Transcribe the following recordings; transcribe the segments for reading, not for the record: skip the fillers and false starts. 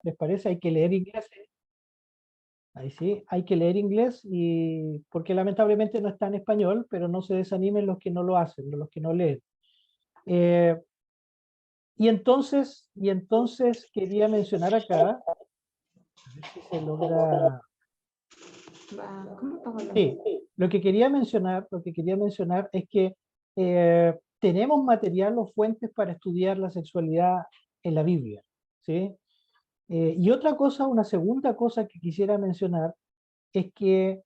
¿Les parece? Hay que leer inglés. Ahí sí, hay que leer inglés y porque lamentablemente no está en español, pero no se desanimen los que no lo hacen, los que no leen. Eh, y entonces quería mencionar acá, a ver si se logra. ¿Cómo pago la Sí, lo que quería mencionar es que tenemos material o fuentes para estudiar la sexualidad en la Biblia, ¿sí? Y otra cosa, una segunda cosa que quisiera mencionar es que,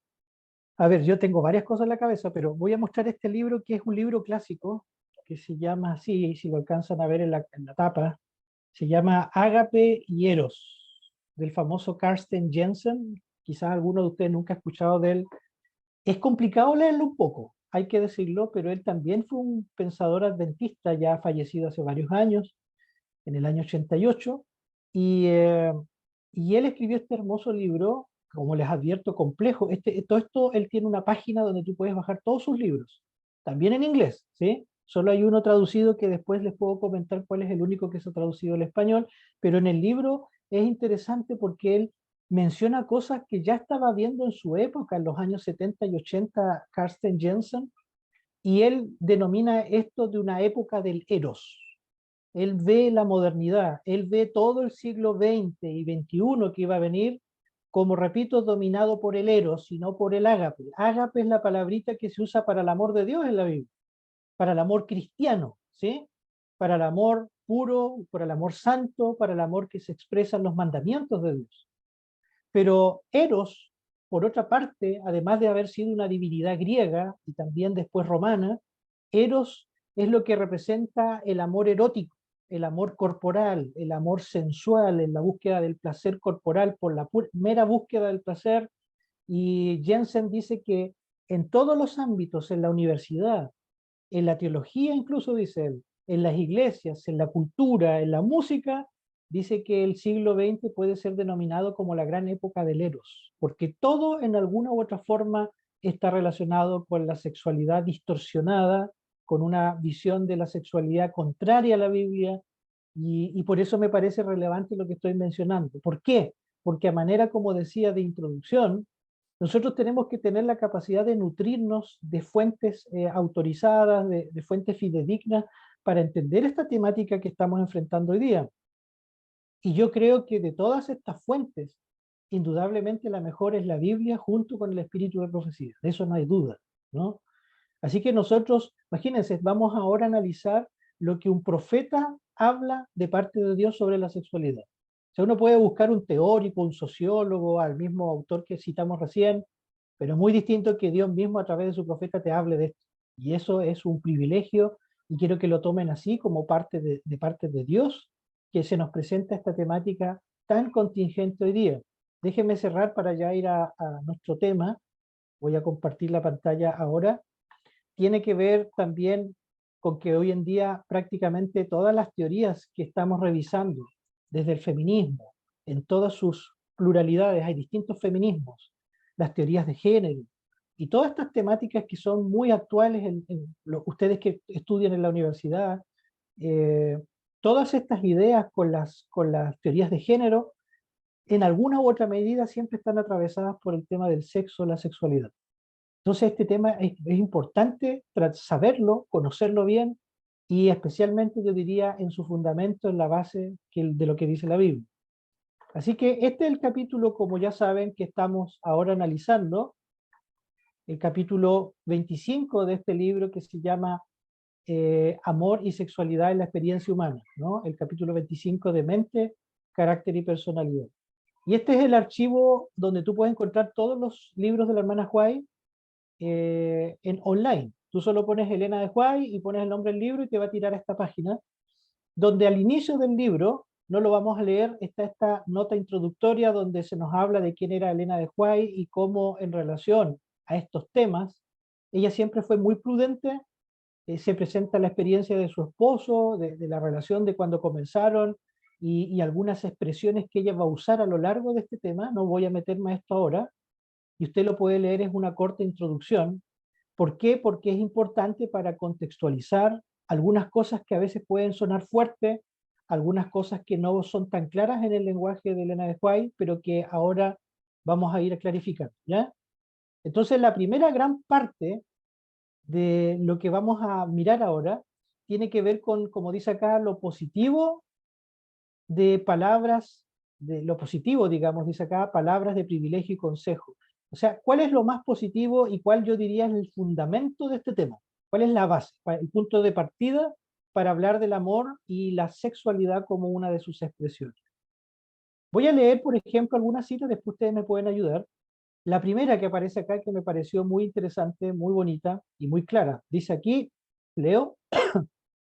a ver, yo tengo varias cosas en la cabeza, pero voy a mostrar este libro que es un libro clásico, que se llama así, si lo alcanzan a ver en la tapa, se llama Ágape y Eros, del famoso Carsten Jensen. Quizás alguno de ustedes nunca ha escuchado de él. Es complicado leerlo un poco, hay que decirlo, pero él también fue un pensador adventista, ya fallecido hace varios años, en el año 88, y, eh, y él escribió este hermoso libro, como les advierto, complejo. Todo esto, él tiene una página donde tú puedes bajar todos sus libros, también en inglés, ¿sí? Solo hay uno traducido que después les puedo comentar cuál es el único que se ha traducido al español, pero en el libro es interesante porque él menciona cosas que ya estaba viendo en su época, en los años 70 y 80, Carsten Jensen, y él denomina esto de una época del Eros. Él ve la modernidad, él ve todo el siglo XX y XXI que iba a venir, como repito, dominado por el eros y no por el ágape. Ágape es la palabrita que se usa para el amor de Dios en la Biblia, para el amor cristiano, ¿sí? Para el amor puro, para el amor santo, para el amor que se expresa en los mandamientos de Dios. Pero Eros, por otra parte, además de haber sido una divinidad griega y también después romana, Eros es lo que representa el amor erótico, el amor corporal, el amor sensual, en la búsqueda del placer corporal por la mera búsqueda del placer. Y Jensen dice que en todos los ámbitos, en la universidad, en la teología incluso, dice él, en las iglesias, en la cultura, en la música, dice que el siglo XX puede ser denominado como la gran época del Eros, porque todo en alguna u otra forma está relacionado con la sexualidad distorsionada, con una visión de la sexualidad contraria a la Biblia, y por eso me parece relevante lo que estoy mencionando. ¿Por qué? Porque a manera, como decía, de introducción, nosotros tenemos que tener la capacidad de nutrirnos de fuentes autorizadas, de fuentes fidedignas, para entender esta temática que estamos enfrentando hoy día. Y yo creo que de todas estas fuentes, indudablemente la mejor es la Biblia junto con el espíritu de profecía. De eso no hay duda, ¿no? Así que nosotros, imagínense, vamos ahora a analizar lo que un profeta habla de parte de Dios sobre la sexualidad. O sea, uno puede buscar un teórico, un sociólogo, al mismo autor que citamos recién, pero es muy distinto que Dios mismo a través de su profeta te hable de esto. Y eso es un privilegio y quiero que lo tomen así como parte de Dios, que se nos presenta esta temática tan contingente hoy día. Déjenme cerrar para ya ir a nuestro tema. Voy a compartir la pantalla ahora. Tiene que ver también con que hoy en día prácticamente todas las teorías que estamos revisando, desde el feminismo, en todas sus pluralidades, hay distintos feminismos, las teorías de género, y todas estas temáticas que son muy actuales ustedes que estudian en la universidad, eh, todas estas ideas con las teorías de género, en alguna u otra medida siempre están atravesadas por el tema del sexo, la sexualidad. Entonces este tema es importante saberlo, conocerlo bien y especialmente yo diría en su fundamento, en la base de lo que dice la Biblia. Así que este es el capítulo, como ya saben, que estamos ahora analizando, el capítulo 25 de este libro que se llama Amor y Sexualidad en la Experiencia Humana, ¿no? El capítulo 25 de Mente, Carácter y Personalidad. Y este es el archivo donde tú puedes encontrar todos los libros de la hermana White en online. Tú solo pones Elena de White y pones el nombre del libro y te va a tirar a esta página, donde al inicio del libro, no lo vamos a leer, está esta nota introductoria donde se nos habla de quién era Elena de White y cómo en relación a estos temas, ella siempre fue muy prudente. Se presenta la experiencia de su esposo, de la relación de cuando comenzaron y algunas expresiones que ella va a usar a lo largo de este tema. No voy a meterme a esto ahora, y usted lo puede leer, es una corta introducción. ¿Por qué? Porque es importante para contextualizar algunas cosas que a veces pueden sonar fuertes, algunas cosas que no son tan claras en el lenguaje de Elena de White, pero que ahora vamos a ir a clarificar, ¿ya? Entonces, la primera gran parte de lo que vamos a mirar ahora tiene que ver con, como dice acá, lo positivo de palabras, de lo positivo, digamos, dice acá, palabras de privilegio y consejo. O sea, ¿cuál es lo más positivo y cuál yo diría es el fundamento de este tema? ¿Cuál es la base, el punto de partida para hablar del amor y la sexualidad como una de sus expresiones? Voy a leer, por ejemplo, algunas citas, después ustedes me pueden ayudar. La primera que aparece acá, que me pareció muy interesante, muy bonita y muy clara, dice aquí, leo,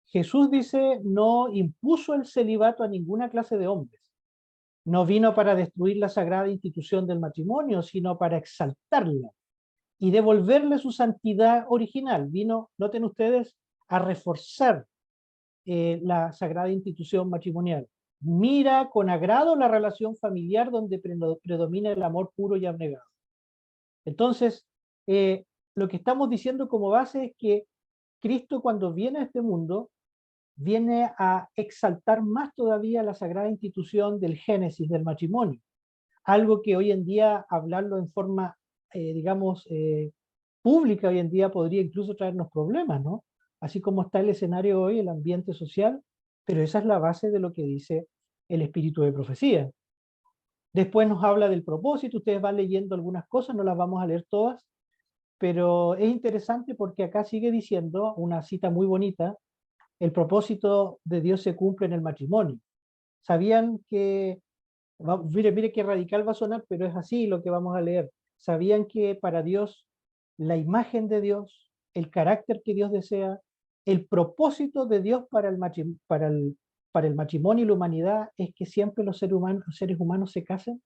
Jesús dice, no impuso el celibato a ninguna clase de hombres. No vino para destruir la sagrada institución del matrimonio, sino para exaltarla y devolverle su santidad original. Vino, noten ustedes, a reforzar la sagrada institución matrimonial. Mira con agrado la relación familiar donde predomina el amor puro y abnegado. Entonces, lo que estamos diciendo como base es que Cristo, cuando viene a este mundo, viene a exaltar más todavía la sagrada institución del génesis del matrimonio. Algo que hoy en día, hablarlo en forma, digamos, pública hoy en día podría incluso traernos problemas, ¿no? Así como está el escenario hoy, el ambiente social, pero esa es la base de lo que dice el espíritu de profecía. Después nos habla del propósito, ustedes van leyendo algunas cosas, no las vamos a leer todas, pero es interesante porque acá sigue diciendo una cita muy bonita, el propósito de Dios se cumple en el matrimonio. ¿Sabían que, mire qué radical va a sonar, pero es así lo que vamos a leer? ¿Sabían que para Dios, la imagen de Dios, el carácter que Dios desea, el propósito de Dios para para el matrimonio y la humanidad es que siempre los seres humanos se casen?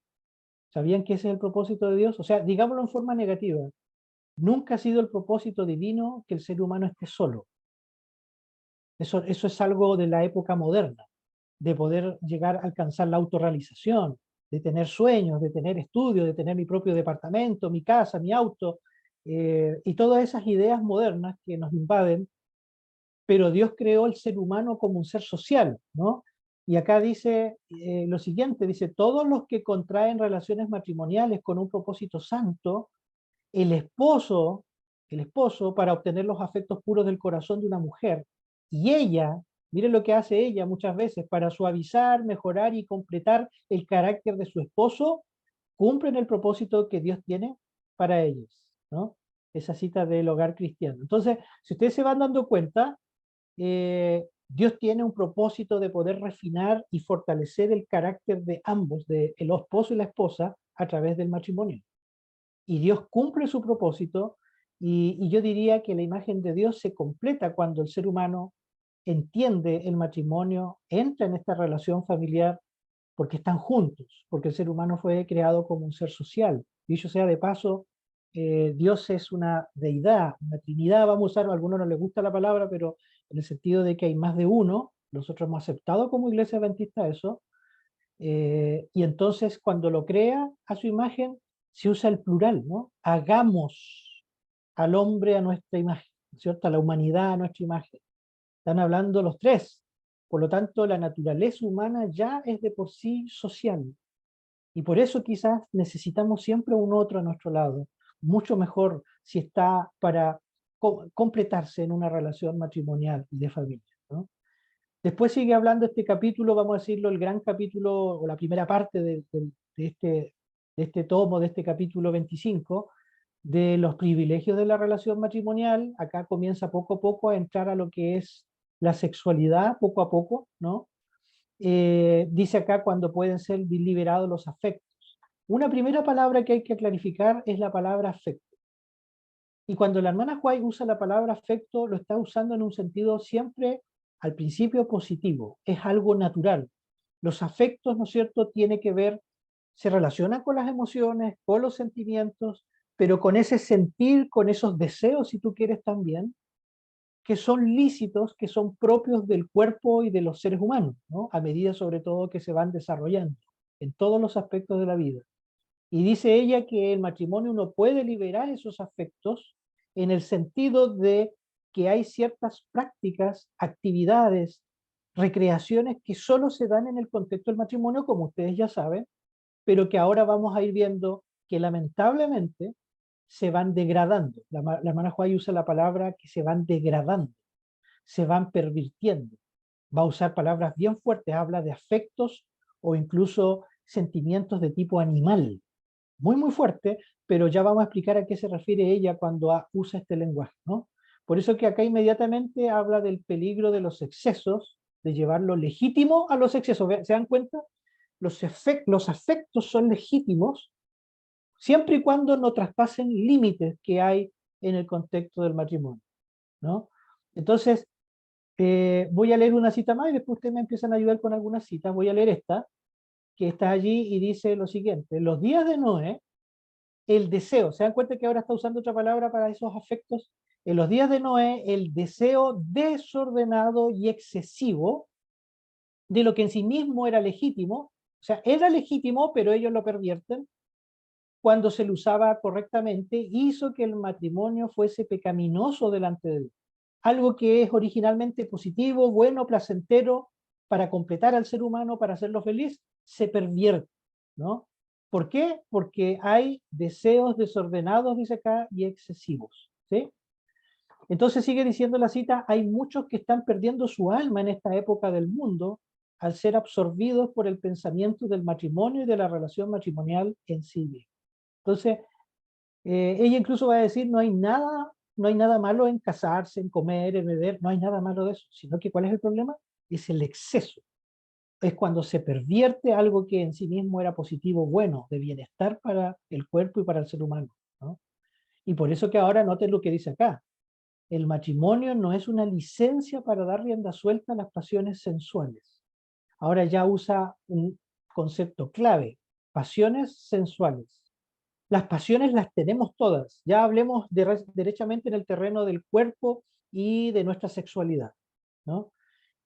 ¿Sabían que ese es el propósito de Dios? O sea, digámoslo en forma negativa, nunca ha sido el propósito divino que el ser humano esté solo. Eso es algo de la época moderna, de poder llegar a alcanzar la autorrealización, de tener sueños, de tener estudios, de tener mi propio departamento, mi casa, mi auto, y todas esas ideas modernas que nos invaden, pero Dios creó el ser humano como un ser social, ¿no? Y acá dice lo siguiente, dice, todos los que contraen relaciones matrimoniales con un propósito santo, el esposo, el esposo, para obtener los afectos puros del corazón de una mujer, y ella, miren lo que hace ella muchas veces, para suavizar, mejorar y completar el carácter de su esposo, cumplen el propósito que Dios tiene para ellos, ¿no? Esa cita del hogar cristiano. Entonces, si ustedes se van dando cuenta, Dios tiene un propósito de poder refinar y fortalecer el carácter de ambos, de el esposo y la esposa, a través del matrimonio. Y Dios cumple su propósito, y yo diría que la imagen de Dios se completa cuando el ser humano entiende el matrimonio, entra en esta relación familiar, porque están juntos, porque el ser humano fue creado como un ser social. Dicho sea de paso, Dios es una deidad, una trinidad, vamos a usar, a algunos no les gusta la palabra, pero en el sentido de que hay más de uno, nosotros hemos aceptado como iglesia adventista eso, y entonces cuando lo crea a su imagen, se usa el plural, ¿no? Hagamos al hombre a nuestra imagen, ¿cierto? A la humanidad a nuestra imagen. Están hablando los tres. Por lo tanto, la naturaleza humana ya es de por sí social. Y por eso quizás necesitamos siempre un otro a nuestro lado. Mucho mejor si está para completarse en una relación matrimonial y de familia, ¿no? Después sigue hablando este capítulo, vamos a decirlo, el gran capítulo o la primera parte de este tomo, de este capítulo 25, de los privilegios de la relación matrimonial. Acá comienza poco a poco a entrar a lo que es la sexualidad, poco a poco, ¿no? Dice acá cuando pueden ser liberados los afectos. Una primera palabra que hay que clarificar es la palabra afecto. Y cuando la hermana White usa la palabra afecto, lo está usando en un sentido siempre al principio positivo, es algo natural. Los afectos, ¿no es cierto?, tiene que ver, se relacionan con las emociones, con los sentimientos, pero con ese sentir, con esos deseos, si tú quieres también, que son lícitos, que son propios del cuerpo y de los seres humanos, ¿no? A medida sobre todo que se van desarrollando en todos los aspectos de la vida. Y dice ella que el matrimonio uno puede liberar esos afectos en el sentido de que hay ciertas prácticas, actividades, recreaciones que solo se dan en el contexto del matrimonio, como ustedes ya saben, pero que ahora vamos a ir viendo que lamentablemente se van degradando. La hermana Juárez usa la palabra que se van degradando, se van pervirtiendo. Va a usar palabras bien fuertes, habla de afectos o incluso sentimientos de tipo animal. Muy, muy fuerte, pero ya vamos a explicar a qué se refiere ella cuando usa este lenguaje, ¿no? Por eso que acá inmediatamente habla del peligro de los excesos, de llevar lo legítimo a los excesos. ¿Se dan cuenta? Los afectos son legítimos siempre y cuando no traspasen límites que hay en el contexto del matrimonio, ¿no? Entonces, voy a leer una cita más y después ustedes me empiezan a ayudar con algunas citas. Voy a leer esta, que está allí y dice lo siguiente: los días de Noé, el deseo, ¿se dan cuenta que ahora está usando otra palabra para esos afectos? En los días de Noé, el deseo desordenado y excesivo de lo que en sí mismo era legítimo, o sea, era legítimo, pero ellos lo pervierten, cuando se lo usaba correctamente, hizo que el matrimonio fuese pecaminoso delante de Dios. Algo que es originalmente positivo, bueno, placentero, para completar al ser humano, para hacerlo feliz, se pervierte, ¿no? ¿Por qué? Porque hay deseos desordenados, dice acá, y excesivos, ¿sí? Entonces sigue diciendo la cita: hay muchos que están perdiendo su alma en esta época del mundo al ser absorbidos por el pensamiento del matrimonio y de la relación matrimonial en sí misma. Entonces, ella incluso va a decir, no hay nada malo en casarse, en comer, en beber, no hay nada malo de eso, sino que ¿cuál es el problema? Es el exceso. Es cuando se pervierte algo que en sí mismo era positivo, bueno, de bienestar para el cuerpo y para el ser humano, ¿no? Y por eso que ahora noten lo que dice acá: el matrimonio no es una licencia para dar rienda suelta a las pasiones sensuales. Ahora ya usa un concepto clave: pasiones sensuales. Las pasiones las tenemos todas. Ya hablemos derechamente en el terreno del cuerpo y de nuestra sexualidad, ¿no?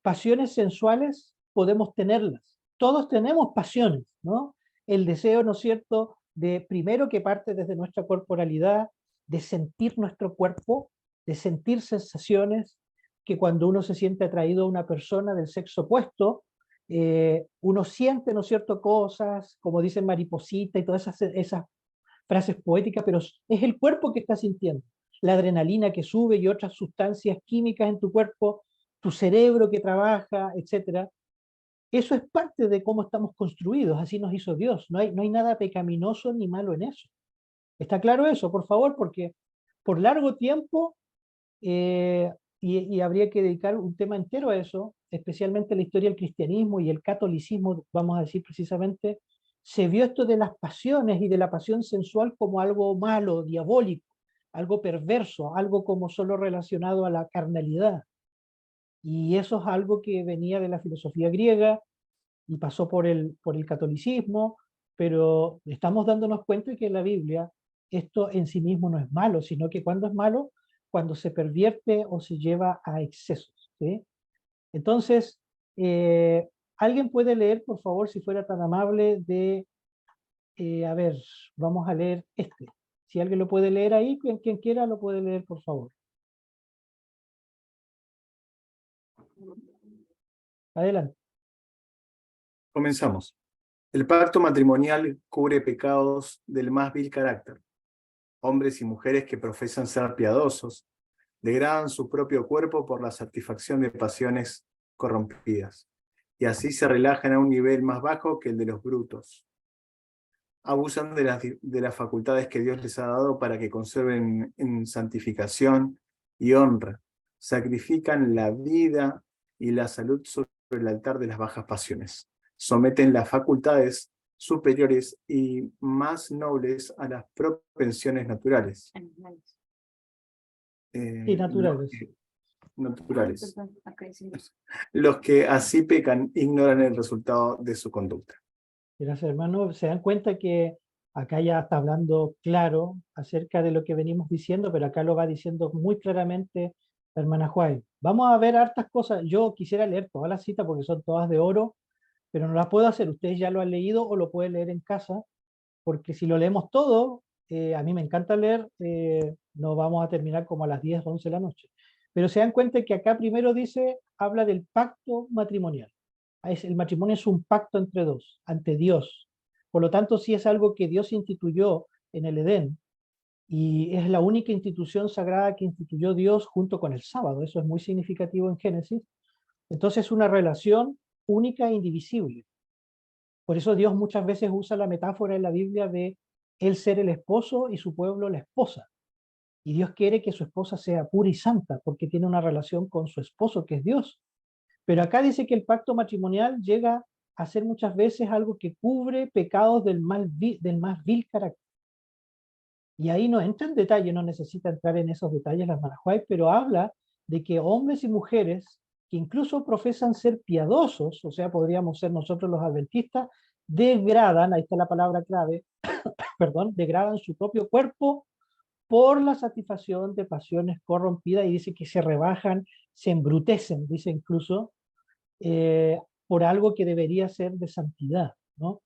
Pasiones sensuales podemos tenerlas. Todos tenemos pasiones, ¿no? El deseo, ¿no es cierto?, de primero, que parte desde nuestra corporalidad, de sentir nuestro cuerpo, de sentir sensaciones, que cuando uno se siente atraído a una persona del sexo opuesto, uno siente, ¿no es cierto?, cosas, como dicen mariposita y todas esas frases poéticas, pero es el cuerpo que está sintiendo. La adrenalina que sube y otras sustancias químicas en tu cuerpo, tu cerebro que trabaja, etcétera. Eso es parte de cómo estamos construidos, así nos hizo Dios. No hay nada pecaminoso ni malo en eso. ¿Está claro eso? Por favor, porque por largo tiempo, y habría que dedicar un tema entero a eso, especialmente la historia del cristianismo y el catolicismo, vamos a decir precisamente, se vio esto de las pasiones y de la pasión sensual como algo malo, diabólico, algo perverso, algo como solo relacionado a la carnalidad. Y eso es algo que venía de la filosofía griega y pasó por el catolicismo, pero estamos dándonos cuenta de que en la Biblia esto en sí mismo no es malo, sino que cuando es malo, cuando se pervierte o se lleva a excesos, ¿sí? Entonces, ¿alguien puede leer, por favor, si fuera tan amable, a ver, vamos a leer este? Si alguien lo puede leer ahí, quien quiera lo puede leer, por favor. Adelante. Comenzamos. El pacto matrimonial cubre pecados del más vil carácter. Hombres y mujeres que profesan ser piadosos degradan su propio cuerpo por la satisfacción de pasiones corrompidas, y así se relajan a un nivel más bajo que el de los brutos. Abusan de las facultades que Dios les ha dado para que conserven en santificación y honra. Sacrifican la vida y la salud sobre el altar de las bajas pasiones. Someten las facultades superiores y más nobles a las propensiones naturales. Sí, naturales. Naturales. Los que así pecan ignoran el resultado de su conducta. Gracias, hermano. Se dan cuenta que acá ya está hablando claro acerca de lo que venimos diciendo, pero acá lo va diciendo muy claramente la hermana Juárez. Vamos a ver hartas cosas. Yo quisiera leer todas las citas porque son todas de oro, pero no las puedo hacer. Ustedes ya lo han leído o lo pueden leer en casa, porque si lo leemos todo, a mí me encanta leer, no vamos a terminar como a las 10 o 11 de la noche. Pero se dan cuenta que acá primero dice, habla del pacto matrimonial. El matrimonio es un pacto entre dos, ante Dios. Por lo tanto, sí es algo que Dios instituyó en el Edén, y es la única institución sagrada que instituyó Dios junto con el sábado. Eso es muy significativo en Génesis. Entonces es una relación única e indivisible. Por eso Dios muchas veces usa la metáfora en la Biblia de él ser el esposo y su pueblo la esposa. Y Dios quiere que su esposa sea pura y santa, porque tiene una relación con su esposo, que es Dios. Pero acá dice que el pacto matrimonial llega a ser muchas veces algo que cubre pecados del más vil carácter. Y ahí no entra en detalle, no necesita entrar en esos detalles la hermana White, pero habla de que hombres y mujeres que incluso profesan ser piadosos, o sea, podríamos ser nosotros los adventistas, degradan, ahí está la palabra clave, perdón, degradan su propio cuerpo por la satisfacción de pasiones corrompidas, y dice que se rebajan, se embrutecen, dice incluso, por algo que debería ser de santidad, ¿no?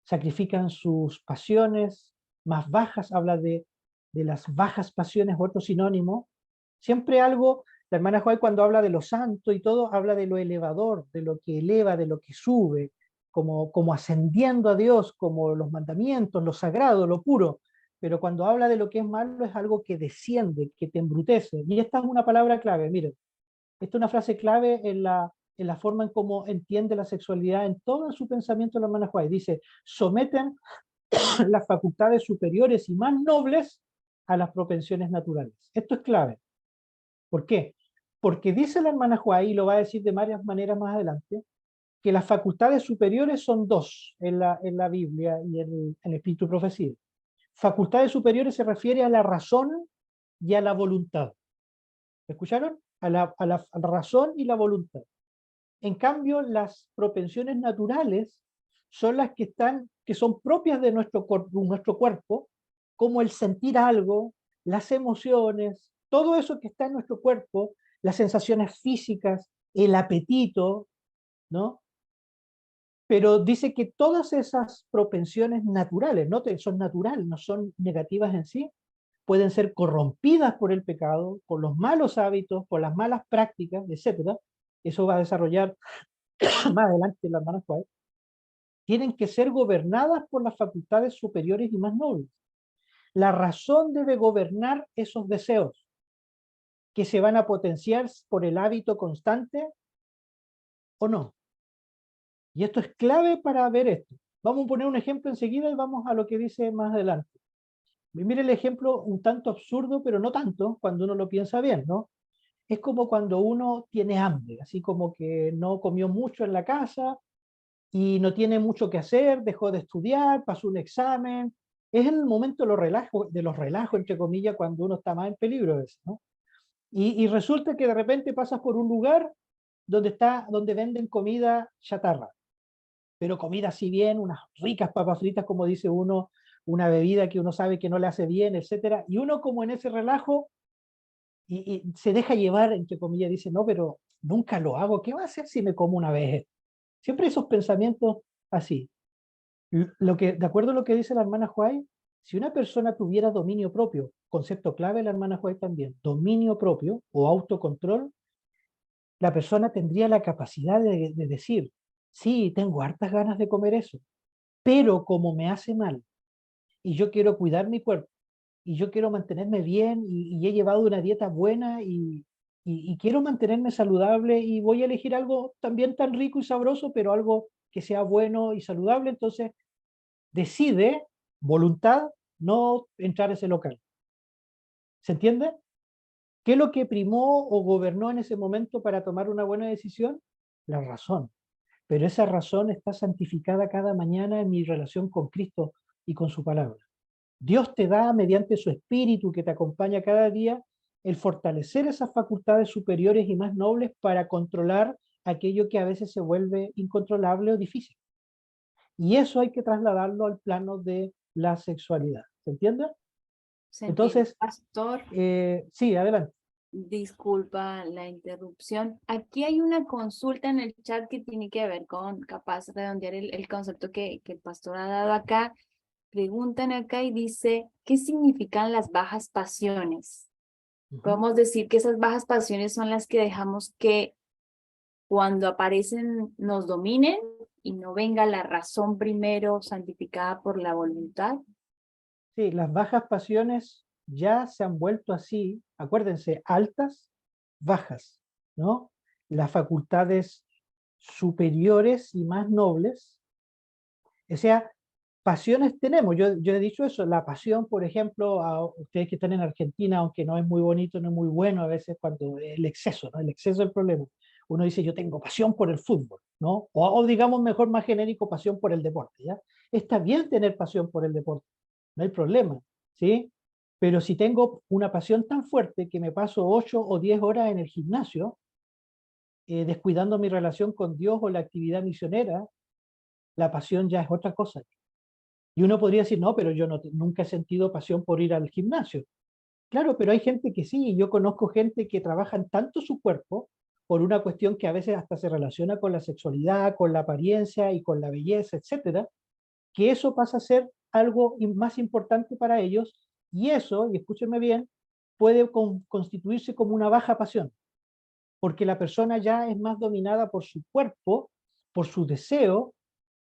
Sacrifican sus pasiones más bajas, habla de las bajas pasiones, otro sinónimo. Siempre algo, la hermana Juárez cuando habla de lo santo y todo, habla de lo elevador, de lo que eleva, de lo que sube, como ascendiendo a Dios, como los mandamientos, lo sagrado, lo puro. Pero cuando habla de lo que es malo, es algo que desciende, que te embrutece. Y esta es una palabra clave, miren. Esta es una frase clave en la forma en cómo entiende la sexualidad en todo su pensamiento la hermana Juárez. Dice, someten las facultades superiores y más nobles a las propensiones naturales. Esto es clave. ¿Por qué? Porque dice la hermana Juárez, y lo va a decir de varias maneras más adelante, que las facultades superiores son dos en la Biblia y en el Espíritu de Profecía. Facultades superiores se refiere a la razón y a la voluntad. ¿Escucharon? A la razón y la voluntad. En cambio, las propensiones naturales son las que son propias de nuestro cuerpo, como el sentir algo, las emociones, todo eso que está en nuestro cuerpo, las sensaciones físicas, el apetito, ¿no? Pero dice que todas esas propensiones naturales, ¿no? Son naturales, no son negativas en sí, pueden ser corrompidas por el pecado, por los malos hábitos, por las malas prácticas, etc. Eso va a desarrollar más adelante la hermana Juárez. Tienen que ser gobernadas por las facultades superiores y más nobles. La razón debe gobernar esos deseos que se van a potenciar por el hábito constante o no. Y esto es clave para ver esto. Vamos a poner un ejemplo enseguida y vamos a lo que dice más adelante. Mire el ejemplo un tanto absurdo, pero no tanto cuando uno lo piensa bien, ¿no? Es como cuando uno tiene hambre, así como que no comió mucho en la casa y no tiene mucho que hacer, dejó de estudiar, pasó un examen. Es en el momento de los relajos, entre comillas, cuando uno está más en peligro a veces, ¿no? Y resulta que de repente pasas por un lugar donde venden comida chatarra, pero comida así bien, unas ricas papas fritas, como dice uno, una bebida que uno sabe que no le hace bien, etcétera, y uno como en ese relajo y se deja llevar, entre comillas, dice, no, pero nunca lo hago, ¿qué va a hacer si me como una vez? Siempre esos pensamientos así. De acuerdo a lo que dice la hermana White, si una persona tuviera dominio propio, concepto clave la hermana White también, dominio propio o autocontrol, la persona tendría la capacidad de decir, sí, tengo hartas ganas de comer eso, pero como me hace mal y yo quiero cuidar mi cuerpo y yo quiero mantenerme bien y he llevado una dieta buena y quiero mantenerme saludable y voy a elegir algo también tan rico y sabroso, pero algo que sea bueno y saludable, entonces decide, voluntad, no entrar a ese local. ¿Se entiende? ¿Qué es lo que primó o gobernó en ese momento para tomar una buena decisión? La razón. Pero esa razón está santificada cada mañana en mi relación con Cristo y con su palabra. Dios te da, mediante su espíritu que te acompaña cada día, el fortalecer esas facultades superiores y más nobles para controlar aquello que a veces se vuelve incontrolable o difícil. Y eso hay que trasladarlo al plano de la sexualidad. ¿Se entiende? Se entiende. Entonces, Pastor, sí, adelante. disculpa la interrupción. Aquí hay una consulta en el chat que tiene que ver con, capaz, redondear el concepto que el pastor ha dado acá. Preguntan acá y dice, ¿qué significan las bajas pasiones? Ujú. Podemos decir que esas bajas pasiones son las que dejamos que cuando aparecen nos dominen y no venga la razón primero santificada por la voluntad. Sí, las bajas pasiones ya se han vuelto así, acuérdense, altas, bajas, ¿no? Las facultades superiores y más nobles, o sea, pasiones tenemos, yo he dicho eso, la pasión, por ejemplo, a ustedes que están en Argentina, aunque no es muy bonito, no es muy bueno a veces cuando el exceso, ¿no? El exceso es el problema. Uno dice, yo tengo pasión por el fútbol, ¿no? O digamos mejor, más genérico, pasión por el deporte, ¿ya? Está bien tener pasión por el deporte, no hay problema, ¿sí? Pero si tengo una pasión tan fuerte que me paso 8 o 10 horas en el gimnasio, descuidando mi relación con Dios o la actividad misionera, la pasión ya es otra cosa. Y uno podría decir, no, pero yo nunca he sentido pasión por ir al gimnasio. Claro, pero hay gente que sí, yo conozco gente que trabaja tanto su cuerpo por una cuestión que a veces hasta se relaciona con la sexualidad, con la apariencia y con la belleza, etcétera, que eso pasa a ser algo más importante para ellos, y eso, y escúchenme bien, puede constituirse como una baja pasión, porque la persona ya es más dominada por su cuerpo, por su deseo,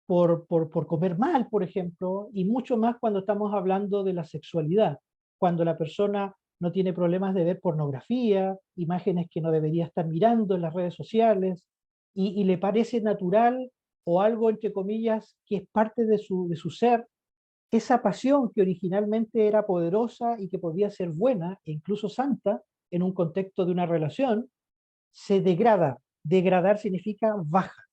por comer mal, por ejemplo, y mucho más cuando estamos hablando de la sexualidad, cuando la persona no tiene problemas de ver pornografía, imágenes que no debería estar mirando en las redes sociales, y le parece natural o algo, entre comillas, que es parte de su ser, esa pasión que originalmente era poderosa y que podía ser buena e incluso santa en un contexto de una relación, se degrada. Degradar significa baja.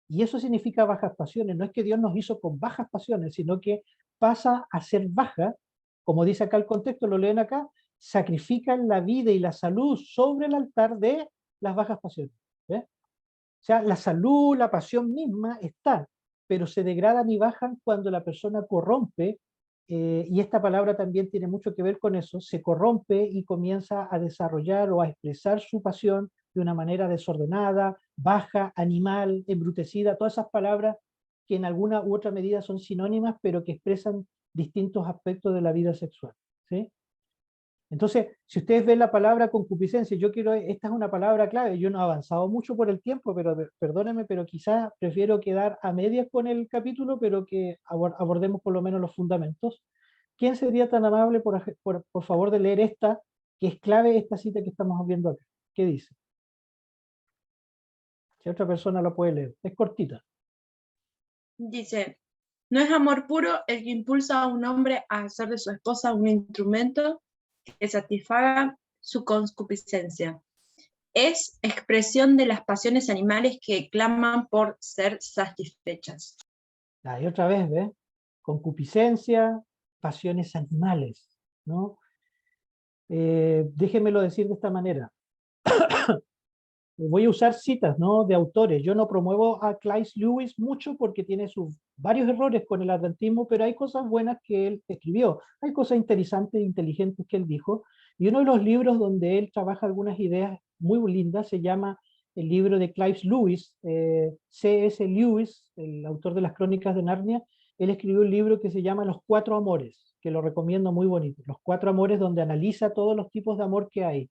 Y eso significa bajas pasiones. No es que Dios nos hizo con bajas pasiones, sino que pasa a ser baja, como dice acá el contexto, lo leen acá, sacrifican la vida y la salud sobre el altar de las bajas pasiones. ¿Ve? O sea, la salud, la pasión misma está, pero se degradan y bajan cuando la persona corrompe, y esta palabra también tiene mucho que ver con eso, se corrompe y comienza a desarrollar o a expresar su pasión de una manera desordenada, baja, animal, embrutecida, todas esas palabras que en alguna u otra medida son sinónimas, pero que expresan distintos aspectos de la vida sexual. ¿Sí? Entonces, si ustedes ven la palabra concupiscencia, esta es una palabra clave, yo no he avanzado mucho por el tiempo, pero perdónenme, pero quizás prefiero quedar a medias con el capítulo, pero que abordemos por lo menos los fundamentos. ¿Quién sería tan amable, por favor, de leer esta, que es clave, esta cita que estamos viendo acá? ¿Qué dice? Si otra persona lo puede leer, es cortita. Dice, no es amor puro el que impulsa a un hombre a hacer de su esposa un instrumento que satisfaga su concupiscencia. Es expresión de las pasiones animales que claman por ser satisfechas. Y otra vez, ¿ves? Concupiscencia, pasiones animales, ¿no? Déjenmelo decir de esta manera. Voy a usar citas, ¿no?, de autores. Yo no promuevo a Clive Lewis mucho porque tiene sus varios errores con el adventismo, pero hay cosas buenas que él escribió, hay cosas interesantes e inteligentes que él dijo, y uno de los libros donde él trabaja algunas ideas muy lindas se llama el libro de Clive Lewis, C.S. Lewis, el autor de las Crónicas de Narnia. Él escribió un libro que se llama Los Cuatro Amores, que lo recomiendo, muy bonito. Los Cuatro Amores, donde analiza todos los tipos de amor que hay.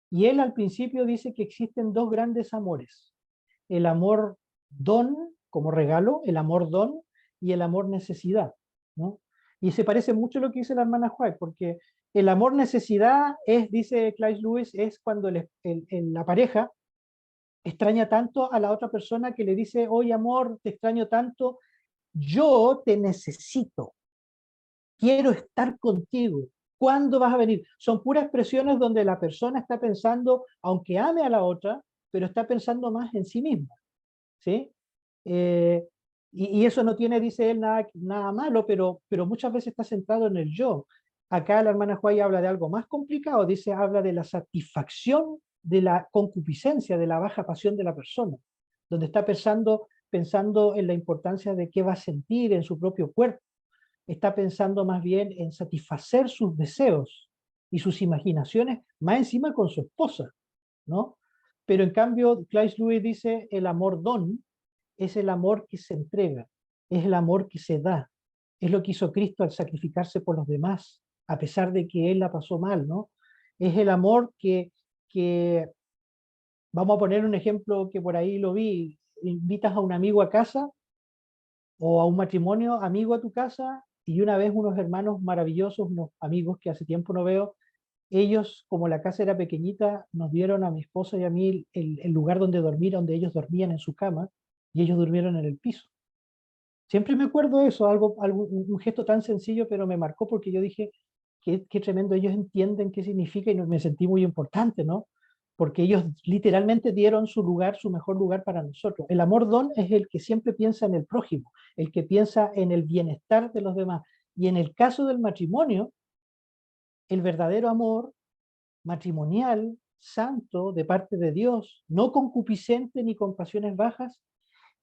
Y él al principio dice que existen dos grandes amores: el amor don, como regalo, el amor don, y el amor necesidad, ¿no? Y se parece mucho a lo que dice la hermana White, porque el amor necesidad es, dice Clive Lewis, es cuando la pareja extraña tanto a la otra persona que le dice, oye amor, te extraño tanto, yo te necesito, quiero estar contigo, ¿cuándo vas a venir? Son puras expresiones donde la persona está pensando, aunque ame a la otra, pero está pensando más en sí misma, ¿sí? Eh, y eso no tiene, dice él, nada malo, pero muchas veces está centrado en el yo. Acá la hermana Juárez habla de algo más complicado, habla de la satisfacción de la concupiscencia, de la baja pasión de la persona, donde está pensando en la importancia de qué va a sentir en su propio cuerpo, está pensando más bien en satisfacer sus deseos y sus imaginaciones, más encima con su esposa, ¿no? Pero en cambio, Clive Lewis dice, el amor don es el amor que se entrega, es el amor que se da, es lo que hizo Cristo al sacrificarse por los demás, a pesar de que Él la pasó mal, ¿no? Es el amor que, vamos a poner un ejemplo que por ahí lo vi, invitas a un amigo a casa o a un matrimonio amigo a tu casa y una vez unos hermanos maravillosos, unos amigos que hace tiempo no veo, ellos, como la casa era pequeñita, nos dieron a mi esposa y a mí el lugar donde dormir, donde ellos dormían en su cama y ellos durmieron en el piso. Siempre me acuerdo de eso, un gesto tan sencillo, pero me marcó porque yo dije, qué tremendo, ellos entienden qué significa y me sentí muy importante, ¿no? Porque ellos literalmente dieron su lugar, su mejor lugar para nosotros. El amor don es el que siempre piensa en el prójimo, el que piensa en el bienestar de los demás. Y en el caso del matrimonio, el verdadero amor matrimonial, santo, de parte de Dios, no concupiscente ni con pasiones bajas,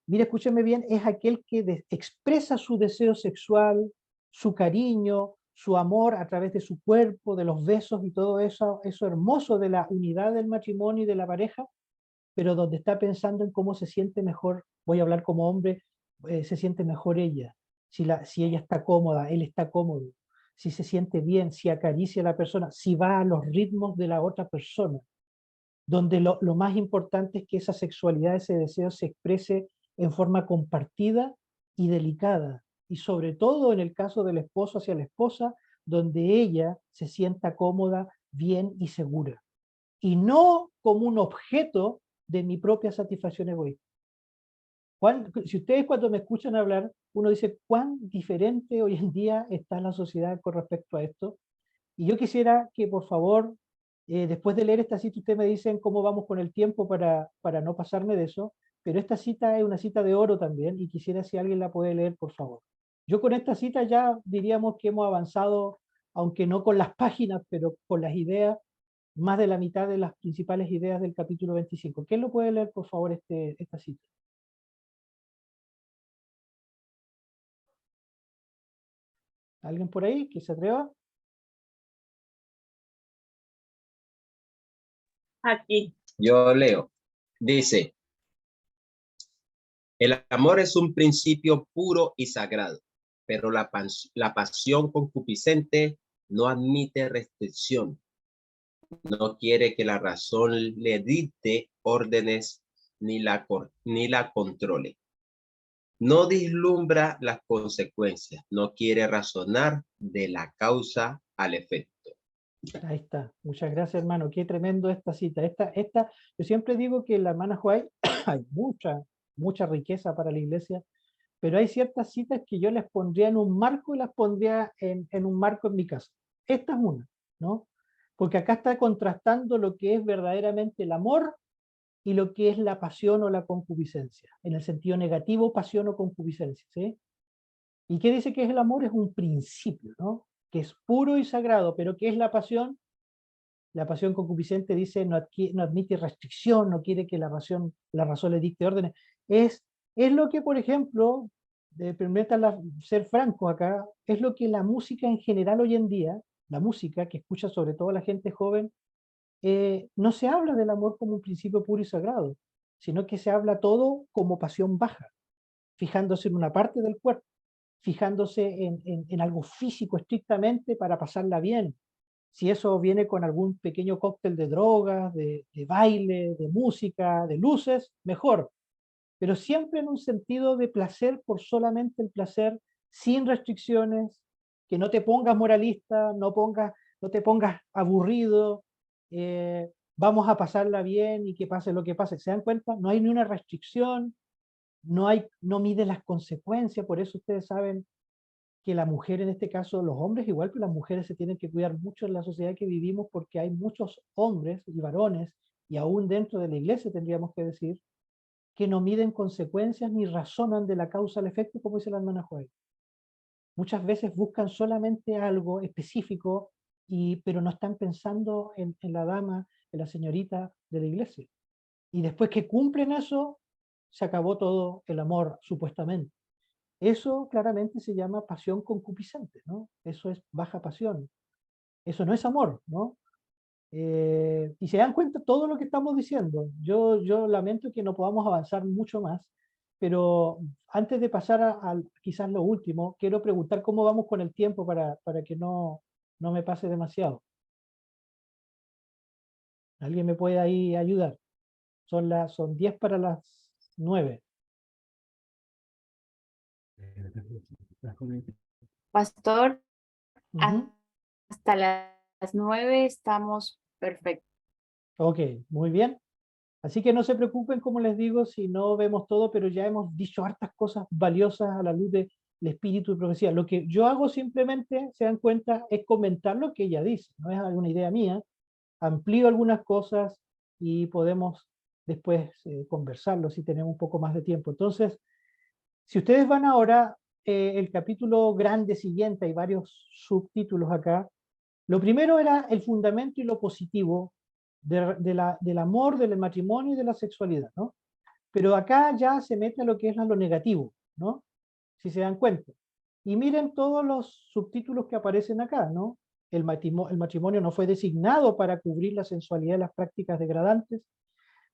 mira, escúchame bien, es aquel que expresa su deseo sexual, su cariño, su amor a través de su cuerpo, de los besos y todo eso hermoso de la unidad del matrimonio y de la pareja, pero donde está pensando en cómo se siente mejor, voy a hablar como hombre, se siente mejor ella, si ella está cómoda, él está cómodo, si se siente bien, si acaricia a la persona, si va a los ritmos de la otra persona, donde lo más importante es que esa sexualidad, ese deseo se exprese en forma compartida y delicada, y sobre todo en el caso del esposo hacia la esposa, donde ella se sienta cómoda, bien y segura, y no como un objeto de mi propia satisfacción egoísta. Si ustedes cuando me escuchan hablar, uno dice, ¿cuán diferente hoy en día está la sociedad con respecto a esto? Y yo quisiera que, por favor, después de leer esta cita, ustedes me dicen cómo vamos con el tiempo para no pasarme de eso, pero esta cita es una cita de oro también, y quisiera si alguien la puede leer, por favor. Yo con esta cita ya diríamos que hemos avanzado, aunque no con las páginas, pero con las ideas, más de la mitad de las principales ideas del capítulo 25. ¿Quién lo puede leer, por favor, esta cita? ¿Alguien por ahí que se atreva? Aquí. Yo leo. Dice, el amor es un principio puro y sagrado, pero la pasión concupiscente no admite restricción. No quiere que la razón le dicte órdenes ni la controle. No vislumbra las consecuencias, no quiere razonar de la causa al efecto. Ahí está. Muchas gracias, hermano. Qué tremendo esta cita. Yo siempre digo que en la hermana Juárez hay mucha riqueza para la iglesia, pero hay ciertas citas que yo les pondría en un marco y las pondría en un marco en mi casa. Esta es una, ¿no? Porque acá está contrastando lo que es verdaderamente el amor y lo que es la pasión o la concupiscencia. En el sentido negativo, pasión o concupiscencia, ¿sí? ¿Y qué dice que es el amor? Es un principio, ¿no? Que es puro y sagrado, pero ¿qué es la pasión? La pasión concupiscente dice no admite restricción, no quiere que la razón le dicte órdenes. Es lo que, por ejemplo, ser franco acá, es lo que la música en general hoy en día, la música que escucha sobre todo la gente joven, no se habla del amor como un principio puro y sagrado, sino que se habla todo como pasión baja, fijándose en una parte del cuerpo, fijándose en algo físico estrictamente para pasarla bien. Si eso viene con algún pequeño cóctel de drogas, de baile, de música, de luces, mejor. Pero siempre en un sentido de placer por solamente el placer, sin restricciones, que no te pongas moralista, no te pongas aburrido, vamos a pasarla bien y que pase lo que pase. ¿Se dan cuenta? No hay ni una restricción, no mide las consecuencias, por eso ustedes saben que la mujer en este caso, los hombres igual que las mujeres se tienen que cuidar mucho en la sociedad que vivimos porque hay muchos hombres y varones, y aún dentro de la iglesia tendríamos que decir, que no miden consecuencias ni razonan de la causa al efecto, como dice la hermana Joel. Muchas veces buscan solamente algo específico, pero no están pensando en la dama, en la señorita de la iglesia. Y después que cumplen eso, se acabó todo el amor, supuestamente. Eso claramente se llama pasión concupiscente, ¿no? Eso es baja pasión. Eso no es amor, ¿no? Y se dan cuenta todo lo que estamos diciendo. Yo lamento que no podamos avanzar mucho más, pero antes de pasar a quizás lo último, quiero preguntar cómo vamos con el tiempo para que no me pase demasiado. ¿Alguien me puede ahí ayudar? Son 10 para las 9. Pastor, Ujú. hasta las 9 estamos perfectos. Ok, muy bien. Así que no se preocupen, como les digo, si no vemos todo, pero ya hemos dicho hartas cosas valiosas a la luz del espíritu y profecía. Lo que yo hago simplemente, se dan cuenta, es comentar lo que ella dice. No es alguna idea mía. Amplío algunas cosas y podemos después conversarlo si tenemos un poco más de tiempo. Entonces, si ustedes van ahora, el capítulo grande siguiente, hay varios subtítulos acá. Lo primero era el fundamento y lo positivo del amor, del matrimonio y de la sexualidad, ¿no? Pero acá ya se mete a lo que es a lo negativo, ¿no? Si se dan cuenta. Y miren todos los subtítulos que aparecen acá, ¿no? El matrimonio no fue designado para cubrir la sensualidad y las prácticas degradantes,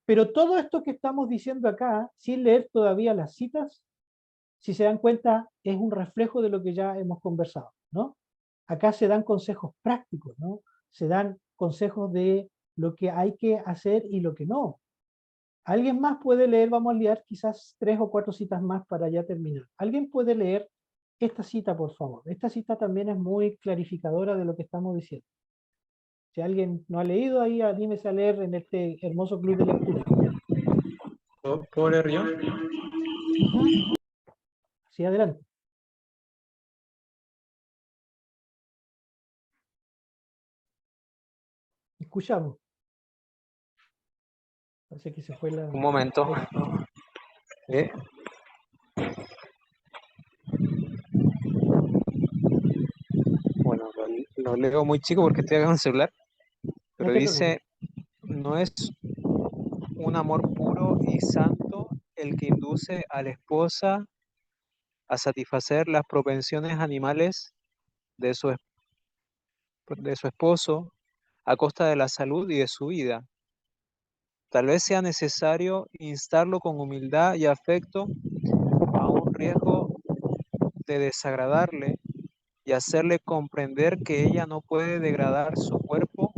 pero todo esto que estamos diciendo acá, sin leer todavía las citas, si se dan cuenta, es un reflejo de lo que ya hemos conversado, ¿no? Acá se dan consejos prácticos, ¿no? Se dan consejos de lo que hay que hacer y lo que no. ¿Alguien más puede leer? Vamos a leer quizás 3 o 4 citas más para ya terminar. ¿Alguien puede leer esta cita, por favor? Esta cita también es muy clarificadora de lo que estamos diciendo. Si alguien no ha leído, ahí anímese a leer en este hermoso club de lectura. ¿Puedo leer yo? Sí, adelante. Escuchamos. Parece que se fue la... Un momento. Ahí. ¿Eh? Bueno, lo leo muy chico porque estoy acá en el celular, No pero te preocupes. dice, no es un amor puro y santo el que induce a la esposa a satisfacer las propensiones animales de de su esposo a costa de la salud y de su vida. Tal vez sea necesario instarlo con humildad y afecto a un riesgo de desagradarle y hacerle comprender que ella no puede degradar su cuerpo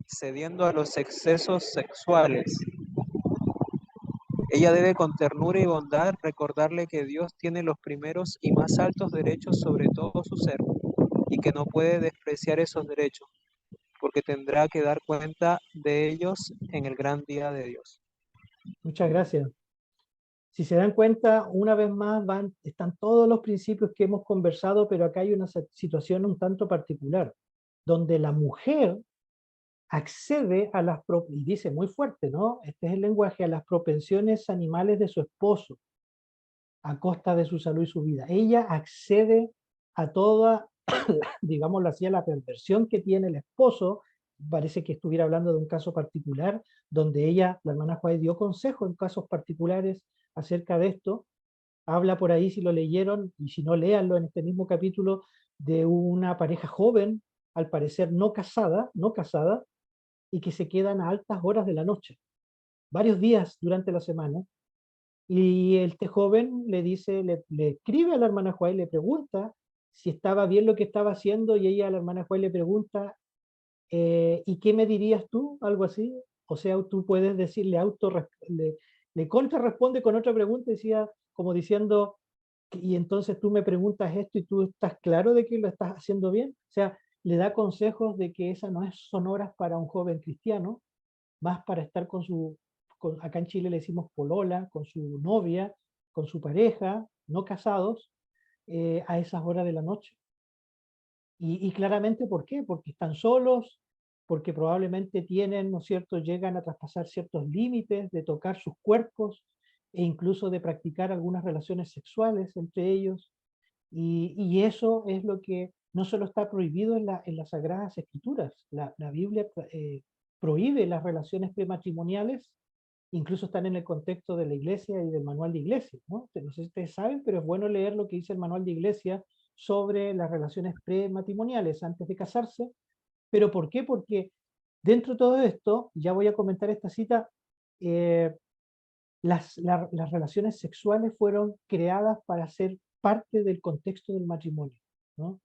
cediendo a los excesos sexuales. Ella debe con ternura y bondad recordarle que Dios tiene los primeros y más altos derechos sobre todo su ser y que no puede despreciar esos derechos porque tendrá que dar cuenta de ellos en el gran día de Dios. Muchas gracias. Si se dan cuenta, una vez más están todos los principios que hemos conversado, pero acá hay una situación un tanto particular, donde la mujer accede a y dice muy fuerte, ¿no? Este es el lenguaje, a las propensiones animales de su esposo, a costa de su salud y su vida. Ella accede a toda, digámoslo así, a la perversión que tiene el esposo. Parece que estuviera hablando de un caso particular, donde ella, la hermana Juárez, dio consejo en casos particulares acerca de esto. Habla por ahí, si lo leyeron, y si no, léanlo en este mismo capítulo, de una pareja joven, al parecer no casada, y que se quedan a altas horas de la noche, varios días durante la semana, y este joven le dice, le escribe a la hermana Juárez y le pregunta si estaba bien lo que estaba haciendo, y ella, la hermana Juárez, le pregunta, ¿y qué me dirías tú? Algo así. O sea, tú puedes decirle, le contrarresponde con otra pregunta, decía, como diciendo, y entonces tú me preguntas esto y tú estás claro de que lo estás haciendo bien. O sea, le da consejos de que esa no son horas para un joven cristiano, más para estar acá en Chile le decimos polola, con su novia, con su pareja, no casados, a esas horas de la noche. Y claramente, ¿por qué? Porque están solos, porque probablemente tienen, ¿no es cierto?, llegan a traspasar ciertos límites de tocar sus cuerpos e incluso de practicar algunas relaciones sexuales entre ellos. Y eso es lo que no solo está prohibido en las Sagradas Escrituras. La Biblia prohíbe las relaciones prematrimoniales, incluso están en el contexto de la iglesia y del manual de iglesia, ¿no? No sé si ustedes saben, pero es bueno leer lo que dice el manual de iglesia sobre las relaciones prematrimoniales antes de casarse. ¿Pero por qué? Porque dentro de todo esto, ya voy a comentar esta cita, eh, las relaciones sexuales fueron creadas para ser parte del contexto del matrimonio, ¿no?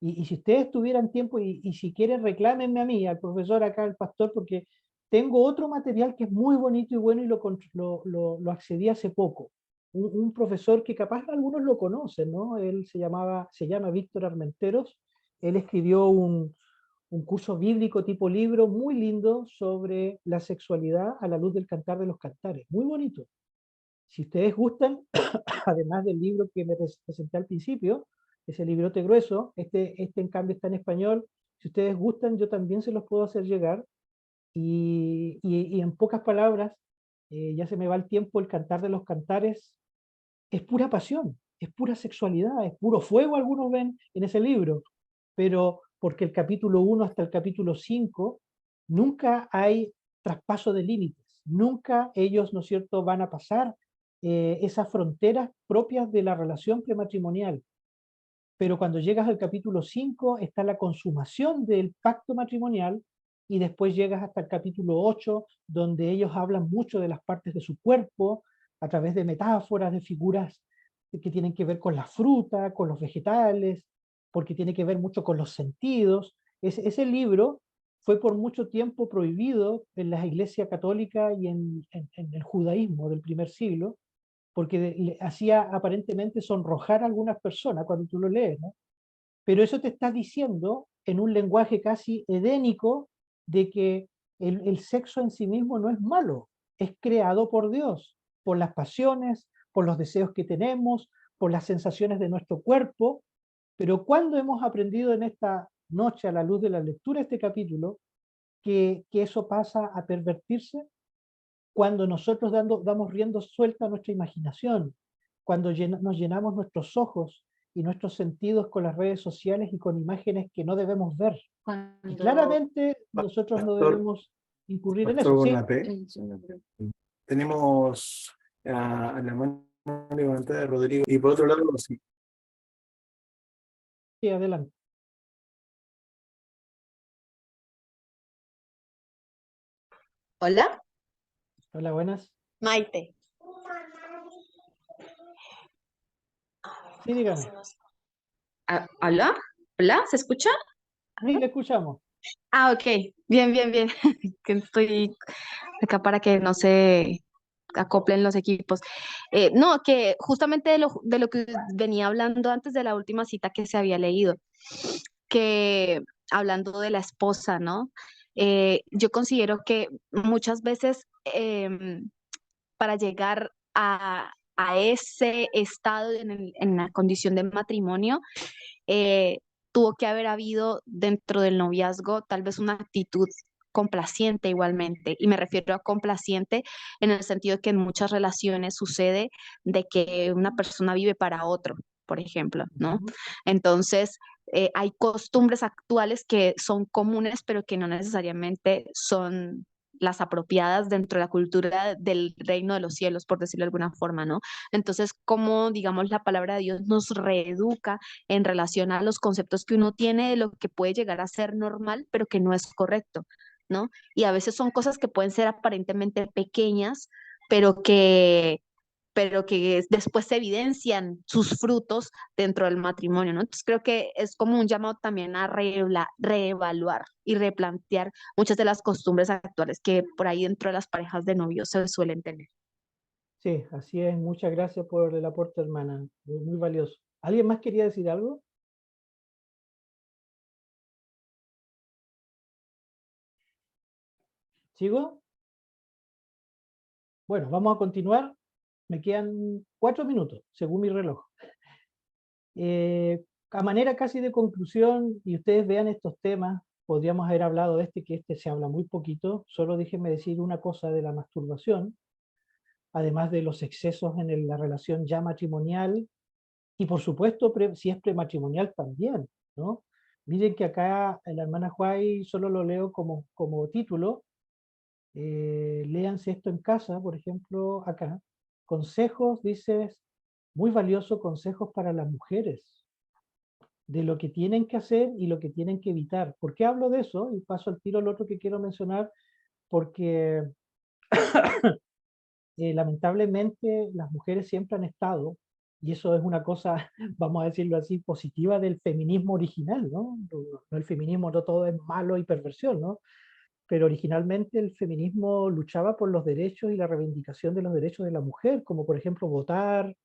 Y si ustedes tuvieran tiempo, y si quieren reclámenme a mí, al profesor acá, al pastor, porque Tengo otro material que es muy bonito y bueno y lo accedí hace poco. Un profesor que capaz algunos lo conocen, ¿no? Él se llama Víctor Armenteros. Él escribió un curso bíblico tipo libro muy lindo sobre la sexualidad a la luz del Cantar de los Cantares. Muy bonito. Si ustedes gustan, además del libro que me presenté al principio, ese librote grueso, este en cambio está en español. Si ustedes gustan, yo también se los puedo hacer llegar. Y en pocas palabras, ya se me va el tiempo, el Cantar de los Cantares es pura pasión, es pura sexualidad, es puro fuego, algunos ven en ese libro, pero porque el capítulo 1 hasta el capítulo 5 nunca hay traspaso de límites, nunca ellos, ¿no es cierto?, van a pasar esas fronteras propias de la relación prematrimonial. Pero cuando llegas al capítulo 5 está la consumación del pacto matrimonial, y después llegas hasta el capítulo 8, donde ellos hablan mucho de las partes de su cuerpo, a través de metáforas, de figuras que tienen que ver con la fruta, con los vegetales, porque tiene que ver mucho con los sentidos. Ese libro fue por mucho tiempo prohibido en la Iglesia Católica y en el judaísmo del primer siglo, porque le hacía aparentemente sonrojar a algunas personas cuando tú lo lees, ¿no? Pero eso te está diciendo en un lenguaje casi edénico de que el sexo en sí mismo no es malo, es creado por Dios, por las pasiones, por los deseos que tenemos, por las sensaciones de nuestro cuerpo. Pero cuando hemos aprendido en esta noche, a la luz de la lectura de este capítulo, que eso pasa a pervertirse, cuando nosotros damos rienda suelta a nuestra imaginación, cuando nos llenamos nuestros ojos y nuestros sentidos con las redes sociales y con imágenes que no debemos ver. Y Cuando claramente nosotros no Pastor, debemos incurrir en Pastor eso. ¿Sí? Bonapé, tenemos a la mano levantada de Rodrigo. Y por otro lado, sí, Sí, adelante. Hola, Hola, buenas. Maite. Sí, dígame. ¿Hola? ¿Hola? ¿Se escucha? Sí, le escuchamos. Ok, bien, bien, bien. Que estoy acá para que no se acoplen los equipos. No, que justamente de lo que venía hablando antes de la última cita que se había leído, que hablando de la esposa, ¿no? Yo considero que muchas veces para llegar a ese estado en la condición de matrimonio, eh, tuvo que haber habido dentro del noviazgo tal vez una actitud complaciente igualmente, y me refiero a complaciente en el sentido de que en muchas relaciones sucede de que una persona vive para otro, por ejemplo, ¿no? Ujú. Entonces, hay costumbres actuales que son comunes, pero que no necesariamente son las apropiadas dentro de la cultura del reino de los cielos, por decirlo de alguna forma, ¿no? Entonces, como, digamos, la palabra de Dios nos reeduca en relación a los conceptos que uno tiene de lo que puede llegar a ser normal, pero que no es correcto, ¿no? Y a veces son cosas que pueden ser aparentemente pequeñas, pero que después se evidencian sus frutos dentro del matrimonio, ¿no? Entonces creo que es como un llamado también a reevaluar y replantear muchas de las costumbres actuales que por ahí dentro de las parejas de novios se suelen tener. Sí, así es. Muchas gracias por el aporte, hermana. Muy valioso. ¿Alguien más quería decir algo? ¿Sigo? Bueno, vamos a continuar. Me quedan 4 minutos, según mi reloj. A manera casi de conclusión, y ustedes vean estos temas, podríamos haber hablado de que se habla muy poquito. Solo déjenme decir una cosa de la masturbación, además de los excesos en la relación ya matrimonial, y por supuesto, si es prematrimonial también, ¿no? Miren que acá la hermana Huay solo lo leo como título. Léanse esto en casa, por ejemplo, acá. Consejos, dices, muy valioso, consejos para las mujeres, de lo que tienen que hacer y lo que tienen que evitar. ¿Por qué hablo de eso? Y paso al tiro al otro que quiero mencionar, porque lamentablemente las mujeres siempre han estado, y eso es una cosa, vamos a decirlo así, positiva del feminismo original, ¿no? No, el feminismo no todo es malo y perversión, ¿no? pero originalmente el feminismo luchaba por los derechos y la reivindicación de los derechos de la mujer, como por ejemplo votar,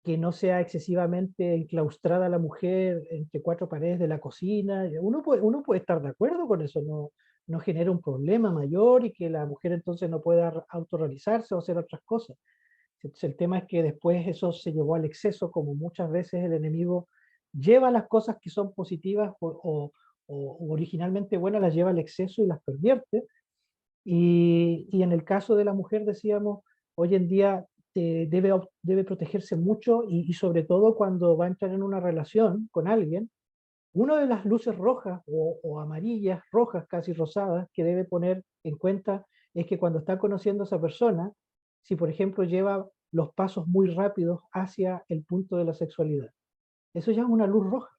que no sea excesivamente enclaustrada la mujer entre cuatro paredes de la cocina. Uno puede estar de acuerdo con eso, no genera un problema mayor y que la mujer entonces no pueda autorrealizarse o hacer otras cosas. Entonces, el tema es que después eso se llevó al exceso, como muchas veces el enemigo lleva las cosas que son positivas o originalmente buenas, las lleva al exceso y las pervierte. Y en el caso de la mujer decíamos, hoy en día debe protegerse mucho y sobre todo cuando va a entrar en una relación con alguien, una de las luces rojas o amarillas, rojas, casi rosadas, que debe poner en cuenta es que cuando está conociendo a esa persona, si por ejemplo lleva los pasos muy rápidos hacia el punto de la sexualidad, eso ya es una luz roja.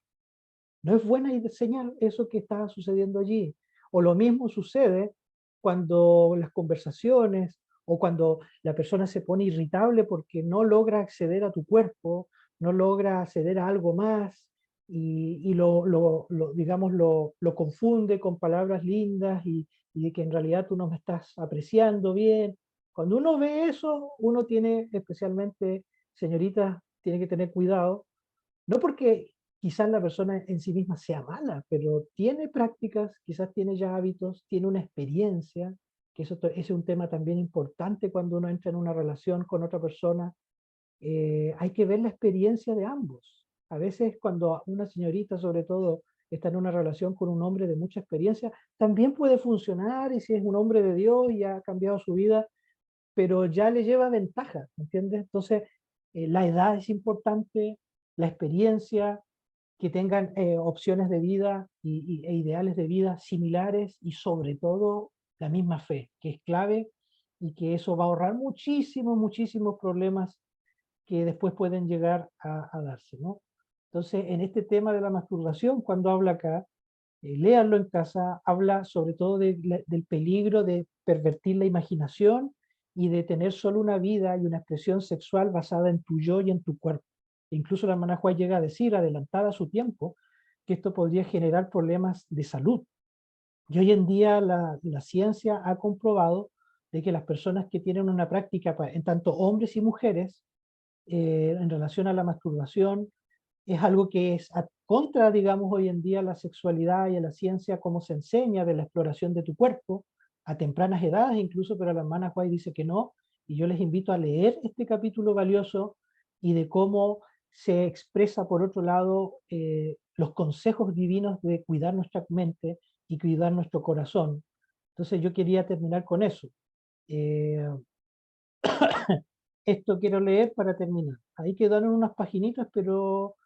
No es buena señal eso que está sucediendo allí. O lo mismo sucede cuando las conversaciones o cuando la persona se pone irritable porque no logra acceder a tu cuerpo, no logra acceder a algo más y digamos, lo confunde con palabras lindas y de que en realidad tú no me estás apreciando bien. Cuando uno ve eso, uno tiene, especialmente señoritas, tiene que tener cuidado, no porque quizás la persona en sí misma sea mala, pero tiene prácticas, quizás tiene ya hábitos, tiene una experiencia, que eso es un tema también importante cuando uno entra en una relación con otra persona. Hay que ver la experiencia de ambos. A veces cuando una señorita sobre todo está en una relación con un hombre de mucha experiencia, también puede funcionar y si es un hombre de Dios y ha cambiado su vida, pero ya le lleva ventaja, ¿entiendes? Entonces, la edad es importante, la experiencia, que tengan opciones de vida e ideales de vida similares y sobre todo la misma fe, que es clave y que eso va a ahorrar muchísimos problemas que después pueden llegar a darse, ¿no? Entonces, en este tema de la masturbación, cuando habla acá, léanlo en casa, habla sobre todo del peligro de pervertir la imaginación y de tener solo una vida y una expresión sexual basada en tu yo y en tu cuerpo. Incluso la hermana Juárez llega a decir, adelantada a su tiempo, que esto podría generar problemas de salud. Y hoy en día la ciencia ha comprobado de que las personas que tienen una práctica, en tanto hombres y mujeres, en relación a la masturbación, es algo que es contra, digamos, hoy en día la sexualidad y a la ciencia, como se enseña de la exploración de tu cuerpo, a tempranas edades incluso, pero la hermana White dice que no, y yo les invito a leer este capítulo valioso y de cómo se expresa, por otro lado, los consejos divinos de cuidar nuestra mente y cuidar nuestro corazón. Entonces yo quería terminar con eso. Esto quiero leer para terminar. Ahí quedaron unas paginitas, pero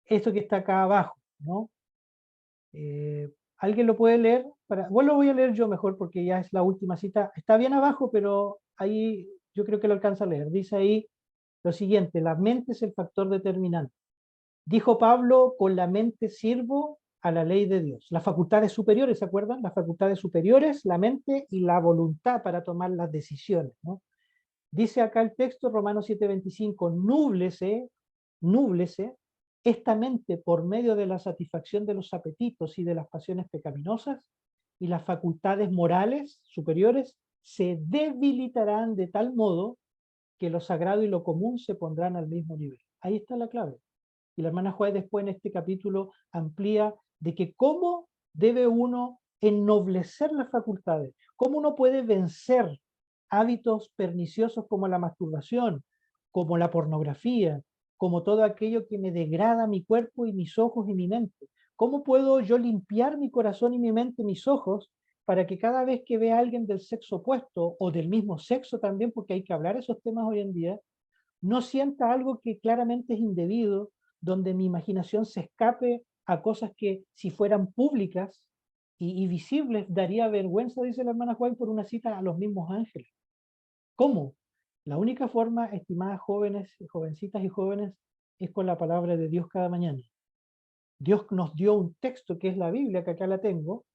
esto que está acá abajo, ¿no? ¿Alguien lo puede leer? Bueno, lo voy a leer yo mejor porque ya es la última cita. Está bien abajo, pero ahí yo creo que lo alcanza a leer. Dice ahí lo siguiente: la mente es el factor determinante. Dijo Pablo, con la mente sirvo a la ley de Dios. Las facultades superiores, ¿se acuerdan? Las facultades superiores, la mente y la voluntad para tomar las decisiones, ¿no? Dice acá el texto, Romanos 7:25, núblese esta mente por medio de la satisfacción de los apetitos y de las pasiones pecaminosas, y las facultades morales superiores se debilitarán de tal modo que lo sagrado y lo común se pondrán al mismo nivel. Ahí está la clave. Y la hermana Juárez después en este capítulo amplía de que cómo debe uno ennoblecer las facultades, cómo uno puede vencer hábitos perniciosos como la masturbación, como la pornografía, como todo aquello que me degrada mi cuerpo y mis ojos y mi mente. ¿Cómo puedo yo limpiar mi corazón y mi mente, mis ojos, para que cada vez que vea a alguien del sexo opuesto o del mismo sexo también, porque hay que hablar esos temas hoy en día, no sienta algo que claramente es indebido, donde mi imaginación se escape a cosas que si fueran públicas y visibles daría vergüenza, dice la hermana Juan, por una cita a los mismos ángeles? ¿Cómo? La única forma, estimadas jóvenes, jovencitas y jóvenes, es con la palabra de Dios cada mañana. Dios nos dio un texto que es la Biblia, que acá la tengo,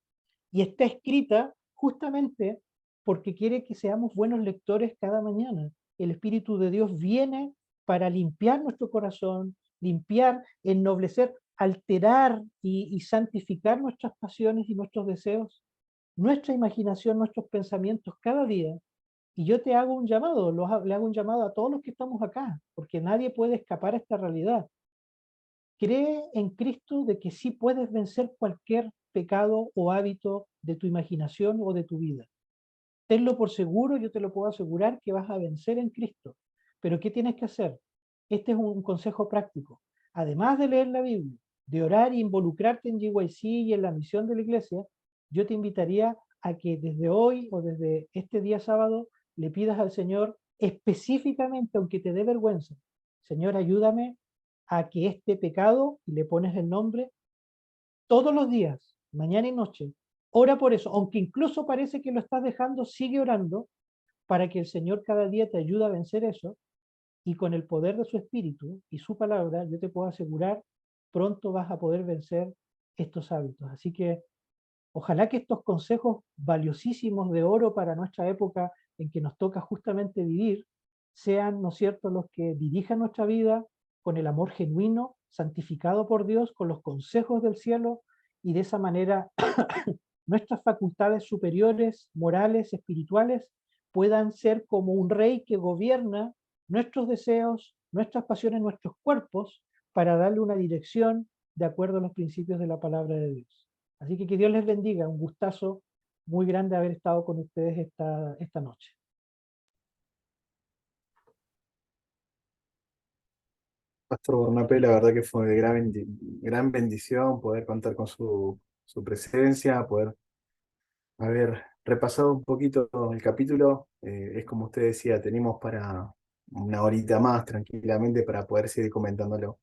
y está escrita justamente porque quiere que seamos buenos lectores cada mañana. El Espíritu de Dios viene para limpiar nuestro corazón, limpiar, ennoblecer, alterar y santificar nuestras pasiones y nuestros deseos nuestra imaginación, nuestros pensamientos cada día. Y yo te hago un llamado, le hago un llamado a todos los que estamos acá, porque nadie puede escapar a esta realidad. Cree en Cristo de que sí puedes vencer cualquier pecado o hábito de tu imaginación o de tu vida. Tenlo por seguro, yo te lo puedo asegurar que vas a vencer en Cristo. Pero ¿qué tienes que hacer? Este es un consejo práctico. Además de leer la Biblia, de orar e involucrarte en GYC y en la misión de la iglesia, yo te invitaría a que desde hoy o desde este día sábado le pidas al Señor específicamente, aunque te dé vergüenza, Señor, ayúdame a que este pecado, y le pones el nombre, todos los días, mañana y noche, ora por eso, aunque incluso parece que lo estás dejando, sigue orando para que el Señor cada día te ayude a vencer eso, y con el poder de su Espíritu y su palabra, yo te puedo asegurar, pronto vas a poder vencer estos hábitos. Así que ojalá que estos consejos valiosísimos de oro para nuestra época en que nos toca justamente vivir, sean, ¿no es cierto?, los que dirijan nuestra vida con el amor genuino, santificado por Dios, con los consejos del cielo, y de esa manera nuestras facultades superiores, morales, espirituales, puedan ser como un rey que gobierna nuestros deseos, nuestras pasiones, nuestros cuerpos, para darle una dirección de acuerdo a los principios de la palabra de Dios. Así que Dios les bendiga, un gustazo muy grande haber estado con ustedes esta noche. Pastor Bernapé, la verdad que fue de gran bendición poder contar con su presencia, poder haber repasado un poquito el capítulo. Es como usted decía, tenemos para una horita más tranquilamente para poder seguir comentándolo.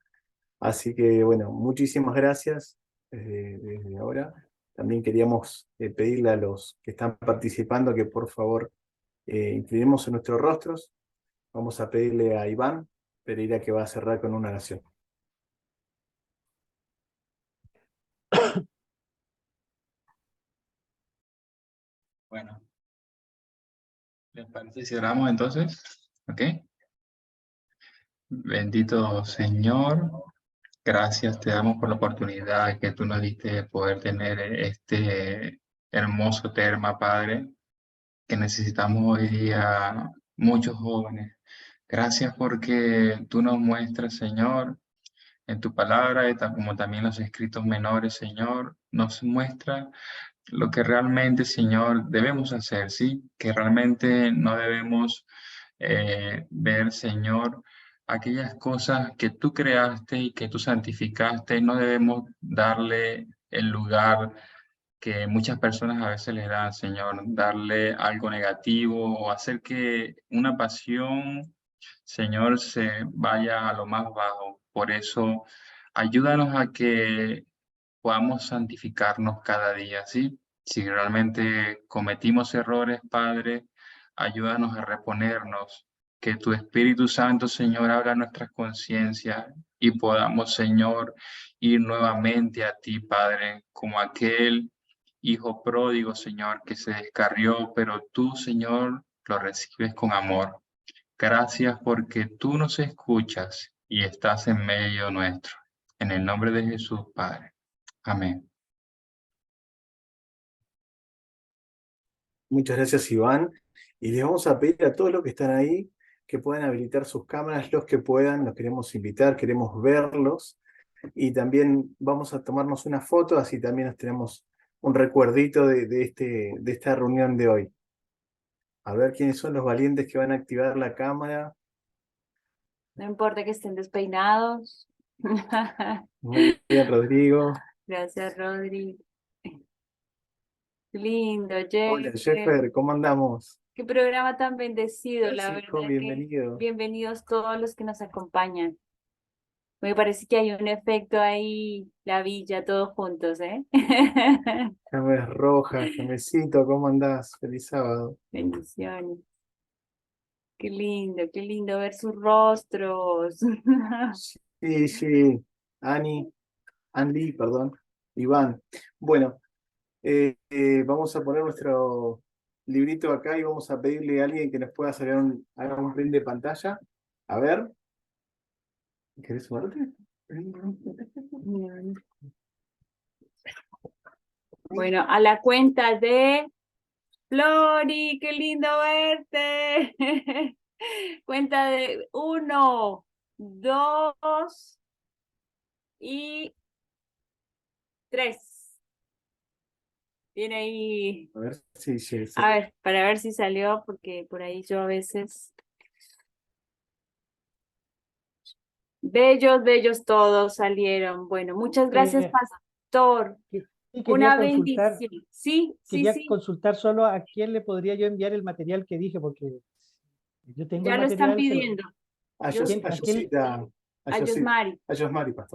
Así que bueno, muchísimas gracias desde ahora. También queríamos pedirle a los que están participando que por favor inclinemos en nuestros rostros. Vamos a pedirle a Iván Pereira que va a cerrar con una oración. Bueno, ¿les parece si oramos entonces? ¿Ok? Bendito Señor, gracias te damos por la oportunidad que tú nos diste de poder tener este hermoso tema, Padre, que necesitamos hoy día muchos jóvenes. Gracias porque tú nos muestras, Señor, en tu palabra, y como también los escritos menores, Señor, nos muestra lo que realmente, Señor, debemos hacer, ¿sí? Que realmente no debemos ver, Señor, aquellas cosas que tú creaste y que tú santificaste, no debemos darle el lugar que muchas personas a veces le dan, Señor, darle algo negativo o hacer que una pasión, Señor, se vaya a lo más bajo. Por eso, ayúdanos a que podamos santificarnos cada día, ¿sí? Si realmente cometimos errores, Padre, ayúdanos a reponernos, que tu Espíritu Santo, Señor, abra nuestras conciencias y podamos, Señor, ir nuevamente a ti, Padre, como aquel hijo pródigo, Señor, que se descarrió, pero tú, Señor, lo recibes con amor. Gracias porque tú nos escuchas y estás en medio nuestro. En el nombre de Jesús, Padre. Amén. Muchas gracias, Iván. Y les vamos a pedir a todos los que están ahí que puedan habilitar sus cámaras, los que puedan, los queremos invitar, queremos verlos. Y también vamos a tomarnos una foto, así también nos tenemos un recuerdito de esta reunión de hoy. A ver quiénes son los valientes que van a activar la cámara. No importa que estén despeinados. Muy bien, Rodrigo. Gracias, Rodri. Lindo, Hola, Jeffer. Jeffer, ¿cómo andamos? Qué programa tan bendecido, la Gracias, hijo, verdad que bienvenido. bienvenidos todos los que nos acompañan. Me parece que hay un efecto ahí, la villa, todos juntos, ¿eh? James Rojas, Jamesito, ¿cómo andás? Feliz sábado. Bendiciones. Qué lindo ver sus rostros. Sí, sí, Andy, perdón, Iván. Bueno, vamos a poner nuestro librito acá y vamos a pedirle a alguien que nos pueda hacer haga un print de pantalla. A ver. ¿Querés sumarte? Bueno, a la cuenta de Flori, qué lindo verte. Cuenta de 1, 2 y 3. Tiene ahí. A ver si A ver, para ver si salió, porque por ahí yo a veces. Bellos, bellos todos salieron. Bueno, muchas gracias, pastor. Sí, quería Una consultar, bendición. Sí, sí, quería sí. consultar solo a quién le podría yo enviar el material que dije, porque yo tengo Ya el lo están material. pidiendo. a Yo- ¿A quién? Yosita, A Yosmari. pastor.